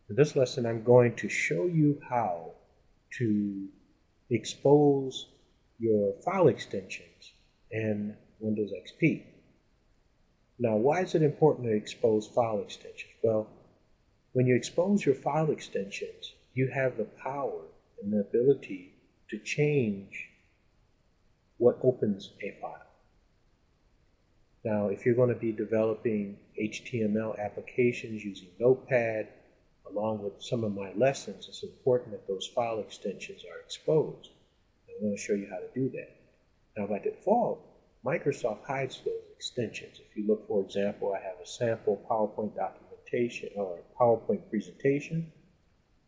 In this lesson, I'm going to show you how to expose your file extensions in Windows XP. Now, why is it important to expose file extensions? Well, when you expose your file extensions, you have the power and the ability to change what opens a file. Now, if you're going to be developing HTML applications using Notepad, along with some of my lessons, it's important that those file extensions are exposed. I'm going to show you how to do that. Now, by default, Microsoft hides those extensions. If you look, for example, I have a sample PowerPoint documentation or PowerPoint presentation.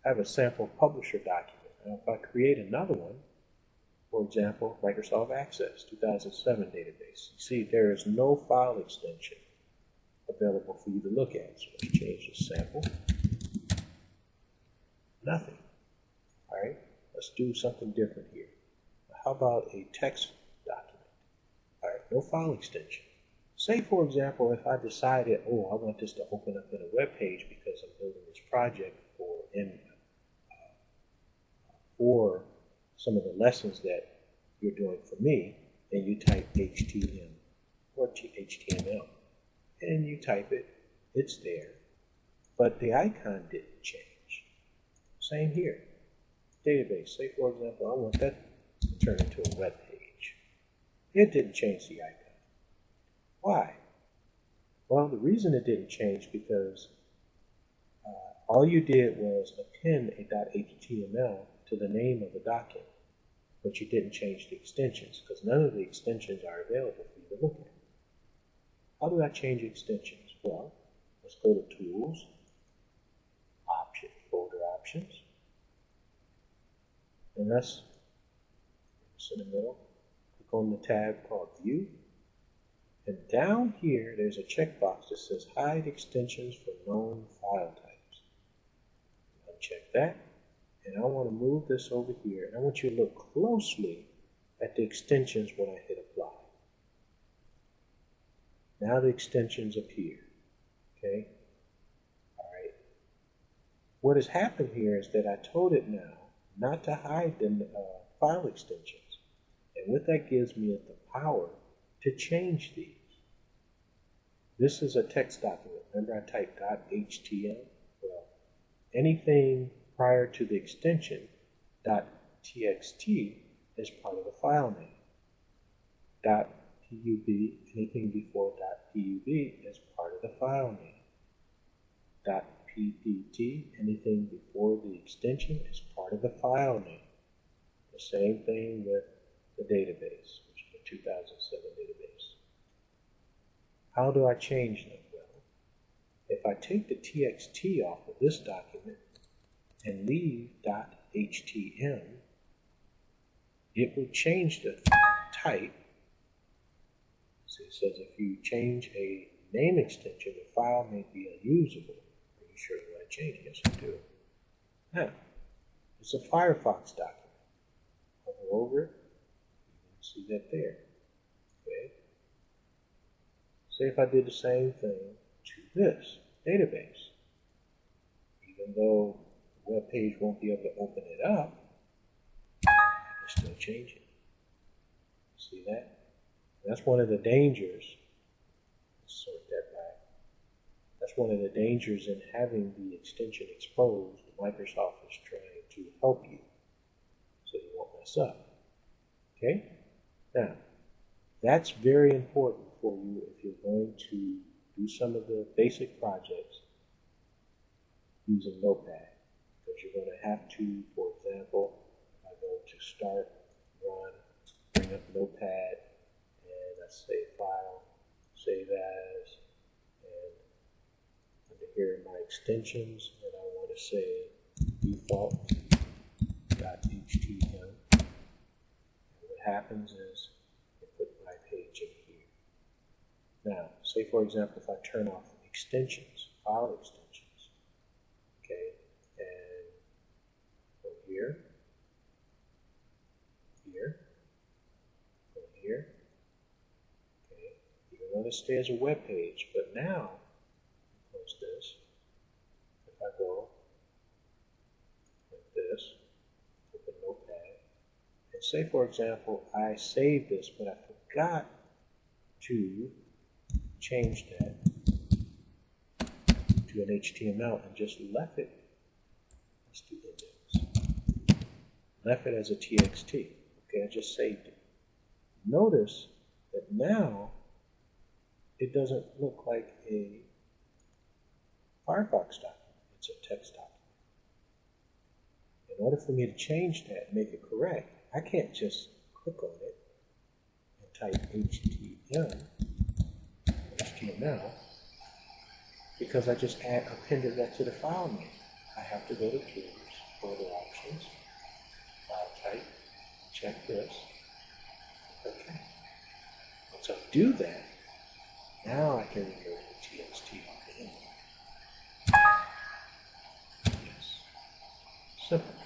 I have a sample publisher document. Now, if I create another one, for example, Microsoft Access 2007 database, you see there is no file extension available for you to look at. So let's change the sample. Nothing. All right, let's do something different here. How about a text document? All right, no file extension. Say, for example, if I decided, I want this to open up in a web page because I'm building this project for some of the lessons that you're doing for me, and you type HTML or HTML, and you type it, it's there, but the icon didn't change. Same here. Database, say for example, I want that to turn into a web page. It didn't change the icon. Why? Well, the reason it didn't change because all you did was append a .html to the name of the document, but you didn't change the extensions because none of the extensions are available for you to look at. How do I change extensions? Well, let's go to Tools, Folder Options, and let's in the middle, click on the tab called View, and down here there's a checkbox that says Hide Extensions for Known File Types. Uncheck that, and I want to move this over here, and I want you to look closely at the extensions when I hit Apply. Now the extensions appear, okay? What has happened here is that I told it now not to hide the file extensions. And what that gives me is the power to change these. This is a text document. Remember I typed .html? Well, anything prior to the extension .txt is part of the file name. .pub, anything before .pub is part of the file name. .ppt, anything before the extension is part of the file name. The same thing with the database, which is the 2007 database. How do I change them? Well, if I take the txt off of this document and leave .htm, it will change the type. So it says if you change a name extension, the file may be unusable. Sure you want to change it? Yes, I do. Now, it's a Firefox document. Hover over it, you can see that there. Okay. Say if I did the same thing to this database. Even though the web page won't be able to open it up, I can still change it. See that? That's one of the dangers. Let's sort that back. That's one of the dangers in having the extension exposed. Microsoft is trying to help you so you won't mess up. Okay? Now, that's very important for you if you're going to do some of the basic projects using Notepad. Because you're going to have to, for example, if I go to Start, Run, bring up Notepad, and let's say File, Save As, here are my extensions, and I want to say default.html. And what happens is I put my page in here. Now, say for example, if I turn off extensions, file extensions, okay, and go here, go here, okay, you're going to stay as a web page, but now this. If I go this, open Notepad, and say, for example, I saved this, but I forgot to change that to an HTML and just left it. Let's do index. Left it as a TXT. Okay, I just saved it. Notice that now it doesn't look like a Firefox document. It's a text document. In order for me to change that and make it correct, I can't just click on it and type HTML, because I just appended that to the file name. I have to go to Tools, Further Options, File Type, check this. Okay. Once I do that, now I can remove the TXT off the end. Yes. Simple.